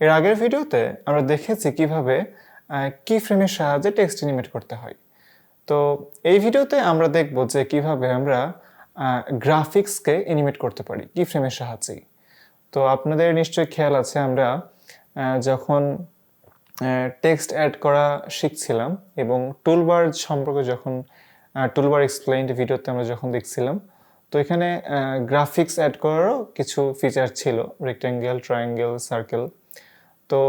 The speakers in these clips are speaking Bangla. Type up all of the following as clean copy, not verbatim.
এর আগের ভিডিওতে আমরা দেখেছি কিভাবে কি ফ্রেমের সাহায্যে টেক্সট অ্যানিমেট করতে হয়। তো এই ভিডিওতে আমরা দেখব যে কিভাবে আমরা গ্রাফিক্সকে অ্যানিমেট করতে পারি কি ফ্রেমের সাহায্যে। তো আপনাদের নিশ্চয়ই খেয়াল আছে আমরা যখন টেক্সট অ্যাড করা শিখছিলাম এবং টুলবার সম্পর্কে যখন টুলবার এক্সপ্লেইনড ভিডিওতে আমরা যখন দেখছিলাম, তো এখানে গ্রাফিক্স অ্যাড করারও কিছু ফিচার ছিল, রেক্ট্যাঙ্গেল, ট্রায়াঙ্গেল, সার্কেল। তো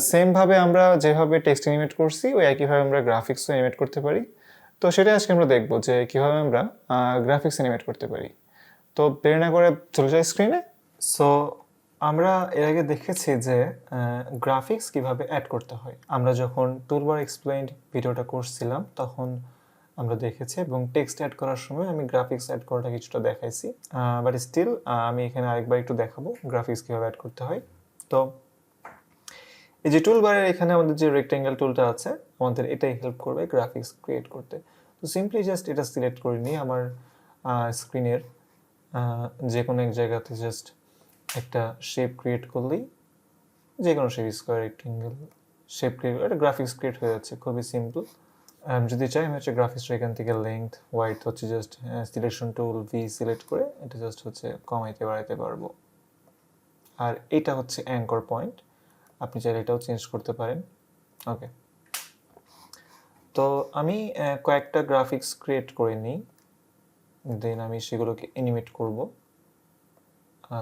সেমভাবে আমরা যেভাবে টেক্সট অ্যানিমেট করছি ওই একইভাবে আমরা গ্রাফিক্সও অ্যানিমেট করতে পারি। তো সেটা আজকে আমরা দেখব যে কীভাবে আমরা গ্রাফিক্স অ্যানিমেট করতে পারি। তো দেরি না করে চলে যাই স্ক্রিনে। সো আমরা এর আগে দেখেছি যে গ্রাফিক্স কিভাবে অ্যাড করতে হয়। আমরা যখন টুলবার এক্সপ্লেইনড ভিডিওটা করছিলাম তখন আমরা দেখেছি, এবং টেক্সট অ্যাড করার সময় আমি গ্রাফিক্স অ্যাড করাটা কিছুটা দেখাইছি, বাট স্টিল আমি এখানে আরেকবার একটু দেখাবো গ্রাফিক্স কীভাবে অ্যাড করতে হয়। তো এই যে টুলবারের এখানে আমাদের যে রেক্ট্যাঙ্গেল টুলটা আছে, আমাদের এটাই হেল্প করবে গ্রাফিক্স ক্রিয়েট করতে। তো সিম্পলি জাস্ট এটা সিলেক্ট করে নিই আমার স্ক্রিনের যে কোনো এক জায়গাতে, জাস্ট একটা শেপ ক্রিয়েট করলেই, যে কোনো shape, square, rectangle shape create করে একটা গ্রাফিক্স ক্রিয়েট হয়ে যাচ্ছে, খুবই সিম্পল। যদি চাই আমি হচ্ছে গ্রাফিক্সটা এখান থেকে লেংথ ওয়াইড হচ্ছে just selection tool V select করে এটা জাস্ট হচ্ছে কমাইতে বাড়াইতে পারবো। আর এটা হচ্ছে অ্যাঙ্কর পয়েন্ট, আপনি চাইলে এটাও চেঞ্জ করতে পারেন। ওকে, তো আমি কয়েকটা গ্রাফিক্স ক্রিয়েট করে নিই, দেন আমি সেগুলোকে অ্যানিমেট করব।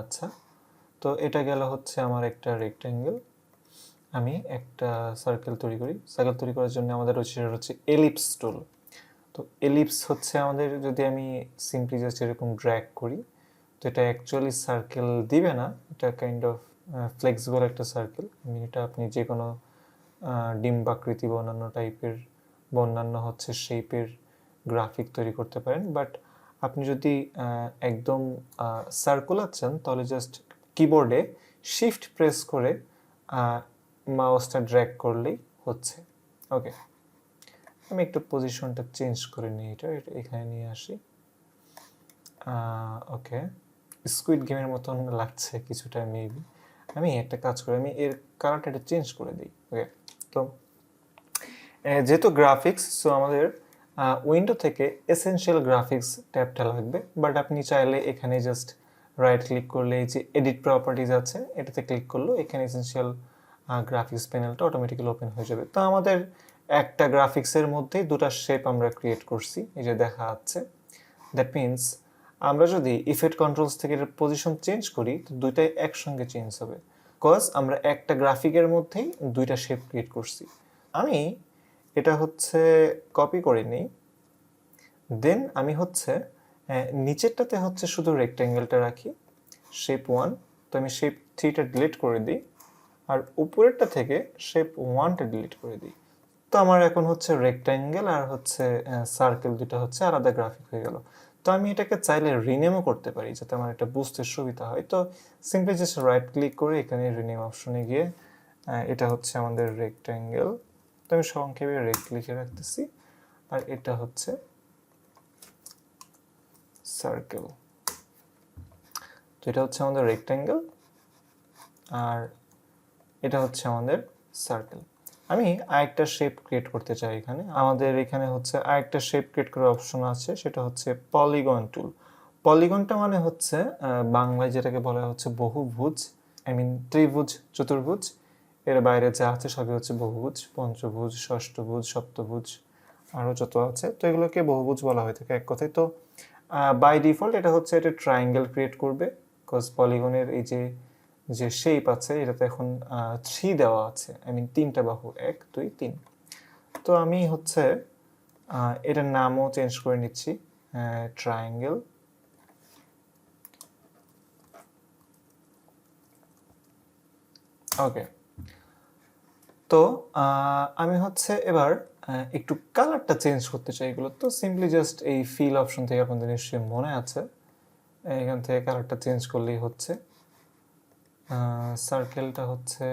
আচ্ছা, তো এটা গেল হচ্ছে আমার একটা রেক্ট্যাঙ্গেল। আমি একটা সার্কেল তৈরি করি। সার্কেল তৈরি করার জন্য আমাদের হচ্ছে এলিপস টুল। তো এলিপস হচ্ছে আমাদের, যদি আমি সিম্পলি জাস্ট এরকম ড্র্যাগ করি, তো এটা অ্যাকচুয়ালি সার্কেল দিবে না, এটা কাইন্ড অফ ফ্লেক্সিবল একটা সার্কেল। এটা আপনি যে কোনো ডিম্বাকৃতি বা অন্যান্য টাইপের বা অন্যান্য হচ্ছে শেপের গ্রাফিক তৈরি করতে পারেন। বাট আপনি যদি একদম সার্কুলার চান তাহলে জাস্ট কিবোর্ডে শিফট প্রেস করে মাউসটা ড্র্যাগ করলেই হচ্ছে। ওকে, আমি একটু পজিশনটা চেঞ্জ করে নিই, এটা এখানে নিয়ে আসি। ওকে, স্কুইড গেমের মতন লাগছে কিছুটা মেবি। আমি একটা কাজ করি, আমি এর কালারটা এটা চেঞ্জ করে দিই। ওকে, তো যেহেতু গ্রাফিক্স, সো আমাদের উইন্ডো থেকে এসেনশিয়াল গ্রাফিক্স ট্যাবটা লাগবে। বাট আপনি চাইলে এখানে জাস্ট রাইট ক্লিক করলে এই যে এডিট প্রপার্টিজ আছে এটাতে ক্লিক করলেও এখানে এসেনশিয়াল গ্রাফিক্স প্যানেলটা অটোমেটিক্যালি ওপেন হয়ে যাবে। তো আমাদের একটা গ্রাফিক্সের মধ্যেই দুটো শেপ আমরা ক্রিয়েট করছি, এই যে দেখা যাচ্ছে। দ্যাট মিনস আমরা যদি ইফেক্ট কন্ট্রোলস থেকে এর পজিশন চেঞ্জ করি তো দুইটাই একসঙ্গে চেঞ্জ হবে, বিকজ আমরা একটা গ্রাফিকের মধ্যেই দুইটা শেপ ক্রিয়েট করছি। আমি এটা হচ্ছে কপি করে নিই, দেন আমি হচ্ছে নিচেরটাতে হচ্ছে শুধু রেক্ট্যাঙ্গেলটা রাখি, শেপ 1। তো আমি শেপ 3টা ডিলিট করে দিই, আর উপরেরটা থেকে শেপ 1টা ডিলিট করে দিই। তো আমার এখন হচ্ছে রেক্ট্যাঙ্গেল আর হচ্ছে সার্কেল দুটো হচ্ছে আলাদা গ্রাফিক হয়ে গেল। তো আমি এটাকে চাইলে রিনেমও করতে পারি যাতে আমার এটা বুঝতে সুবিধা হয়। তো সিম্পলি জাস্ট রাইট ক্লিক করে এখানে রিনেম অপশনে গিয়ে এটা হচ্ছে আমাদের রেক্ট্যাঙ্গেল, তো আমি সংক্ষেপে রেক্ট লিখে রাখতেছি, আর এটা হচ্ছে সার্কেল। তো এটা হচ্ছে আমাদের রেক্ট্যাঙ্গেল আর এটা হচ্ছে আমাদের সার্কেল। আমি আরেকটা শেপ ক্রিয়েট করতে চাই এখানে। আমাদের এখানে হচ্ছে আরেকটা শেপ ক্রিয়েট করার অপশন আছে, সেটা হচ্ছে পলিগন টুল। পলিগনটা মানে হচ্ছে বাংলায় যেটাকে বলা হচ্ছে বহুভুজ, ত্রিভুজ, চতুর্ভুজ, এর বাইরে যা আছে সবই হচ্ছে বহুভুজ, পঞ্চভুজ, ষষ্ঠভুজ, সপ্তভুজ, আরও যত আছে, তো এগুলোকে বহুভুজ বলা হয়ে থাকে এক কথায়। তো বাই ডিফল্ট এটা হচ্ছে একটা ট্রায়াঙ্গেল ক্রিয়েট করবে, বিকজ পলিগনের এই যে শেপ আছে এটাতে এখন 3 দেওয়া আছে, 3টা বাহু, 1 2 3। তো আমি হচ্ছে এটার নামও চেঞ্জ করে নিচ্ছি, ট্রায়াঙ্গেল। ওকে, তো আমি হচ্ছে এবার একটু কালারটা চেঞ্জ করতে চাই এগুলো। তো সিম্পলি জাস্ট এই ফিল অপশন থেকে, আপনাদের নিশ্চয়ই মনে আছে, এখান থেকে কালারটা চেঞ্জ করলেই হচ্ছে। সার্কেলটা হচ্ছে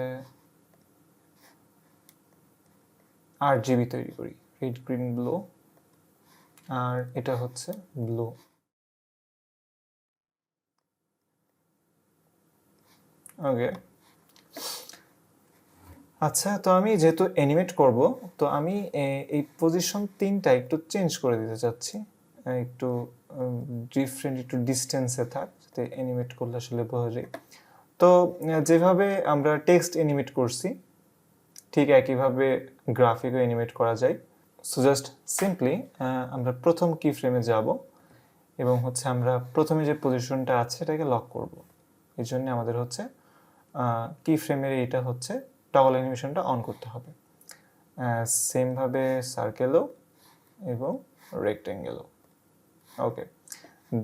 RGB তৈরি করি, রেড গ্রিন ব্লু, আর এটা হচ্ছে ব্লু। ওকে, আচ্ছা, তো আমি যেহেতু অ্যানিমেট করব, তো আমি এই পজিশন 3টা একটু চেঞ্জ করে দিতে চাচ্ছি, একটু ডিফারেন্ট, একটু ডিস্টেন্সে থাক, যাতে অ্যানিমেট করলে আসলে বোঝা যায়। তো যেভাবে আমরা টেক্সট অ্যানিমেট করছি ঠিক একইভাবে গ্রাফিকও অ্যানিমেট করা যায়। সো জাস্ট সিম্পলি আমরা প্রথম কি ফ্রেমে যাব এবং হচ্ছে আমরা প্রথমে যে পজিশনটা আছে এটাকে লক করব। এই জন্য আমাদের হচ্ছে কি ফ্রেমের এইটা হচ্ছে টগল অ্যানিমেশনটা অন করতে হবে। সেমভাবে সার্কেলও এবং রেক্টেঙ্গেলও। ওকে,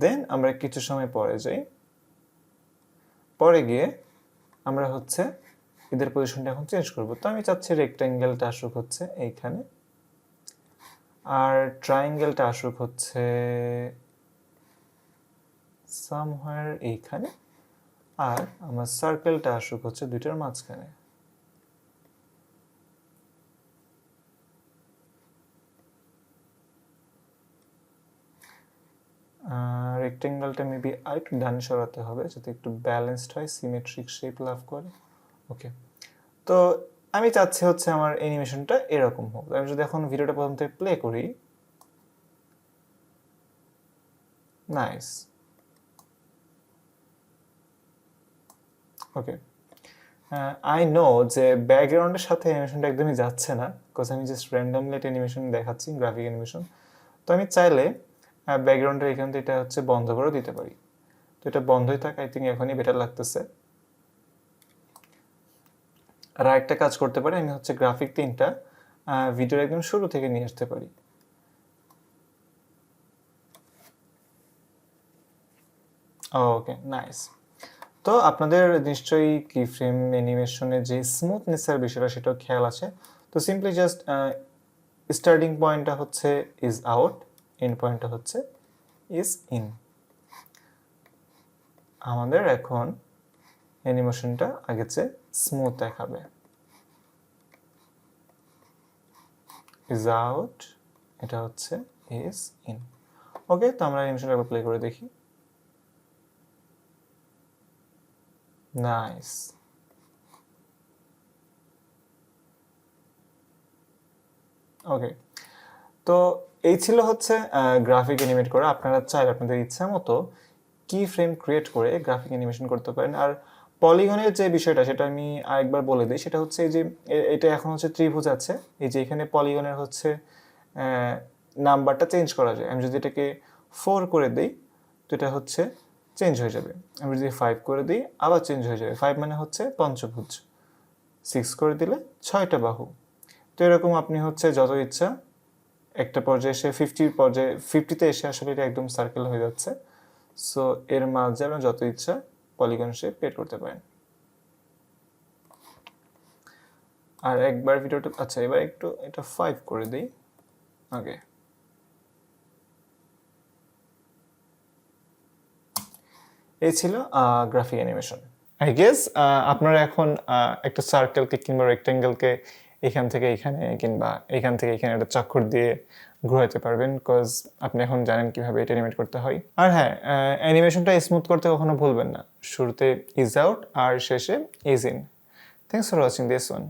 দেন আমরা কিছু সময় পরে যাই, পরে গিয়ে আমরা হচ্ছে এদের পজিশনটা এখন চেঞ্জ করব। তো আমি চাচ্ছি রেক্টেঙ্গেলটা আসুক হচ্ছে এইখানে, আর ট্রায়াঙ্গেলটা আসুক হচ্ছে সামহার এইখানে, আর আমার সার্কেলটা আসুক হচ্ছে দুইটার মাঝখানে। রেক্টেঙ্গেলটা মেবি আরেকটু ডানে সরাতে হবে যাতে একটু ব্যালেন্সড হয়, সিমেট্রিক শেপ লাভ করে। ওকে, তো আমি চাচ্ছি হচ্ছে আমার অ্যানিমেশনটা এরকম হোক। আমি যদি এখন ভিডিওটা প্রথম থেকে প্লে করি, নাইস। ওকে, আই নো যে ব্যাকগ্রাউন্ডের সাথে অ্যানিমেশনটা একদমই যাচ্ছে না, বিকজ আমি জাস্ট র্যান্ডমলি একটা অ্যানিমেশন দেখাচ্ছি, গ্রাফিক অ্যানিমেশন। তো আমি চাইলে ব্যাকগ্রাউন্ডের এখান থেকে এটা হচ্ছে বন্ধ করে দিতে পারি। তো এটা বন্ধই থাক, আই থিঙ্ক এখনই বেটার লাগতেছে। আর একটা কাজ করতে পারি, আমি হচ্ছে গ্রাফিক 3টা ভিডিওর একদম শুরু থেকে নিয়ে আসতে পারি। ওকে, নাইস। তো আপনাদের নিশ্চয়ই কি ফ্রেম অ্যানিমেশনের যে স্মুথনেসের বিষয়টা সেটাও খেয়াল আছে। তো সিম্পলি জাস্ট স্টার্টিং পয়েন্টটা হচ্ছে ইজ আউট, এন্ড পয়েন্টটা হচ্ছে ইজ ইন। আমাদের এখন অ্যানিমেশনটা আগের চেয়ে স্মুথ দেখাবে। ইজ আউট, এটা হচ্ছে ইজ ইন। ওকে, তো আমরা অ্যানিমেশনটা একবার প্লে করে দেখি। নাইস। ওকে, তো এই ছিল হচ্ছে গ্রাফিক অ্যানিমেট করা। আপনারা চাইলে আপনাদের ইচ্ছা মতো কি ফ্রেম ক্রিয়েট করে গ্রাফিক অ্যানিমেশন করতে পারেন। আর পলিগনের যে বিষয়টা সেটা আমি আরেকবার বলে দিই, সেটা হচ্ছে এই যে এটা এখন হচ্ছে ত্রিভুজ আছে, এই যে এখানে পলিগনের হচ্ছে নাম্বারটা চেঞ্জ করা যায়। আমি যদি এটাকে 4 করে দিই তো এটা হচ্ছে চেঞ্জ হয়ে যাবে। আমি যদি 5 করে দিই আবার চেঞ্জ হয়ে যাবে। 5 মানে হচ্ছে পঞ্চভুজ, 6 করে দিলে 6টা বাহু। তো এরকম আপনি হচ্ছে যত ইচ্ছা একটা পর্যায়ে এসে 50তে এসে আসলে এটা একদম সার্কেল হয়ে যাচ্ছে। সো এর মাঝে আপনি যত ইচ্ছা পলিগন শেপ ক্রিয়েট করতে পারেন। আর একবার ভিডিওটা, আচ্ছা এবার একটু এটা 5 করে দিই। ওকে, এই ছিল গ্রাফিক অ্যানিমেশন। আই গেস আপনারা এখন একটা সার্কেলকে কিংবা রেক্টেঙ্গেলকে এখান থেকে এখানে কিংবা এখান থেকে এখানে একটা চক্কর দিয়ে ঘোরাতে পারবেন, বিকজ আপনি এখন জানেন কিভাবে এটা অ্যানিমেট করতে হয়। আর হ্যাঁ, অ্যানিমেশনটা স্মুথ করতে কখনো ভুলবেন না, শুরুতে ইজ আউট আর শেষে is in. Thanks for watching this one.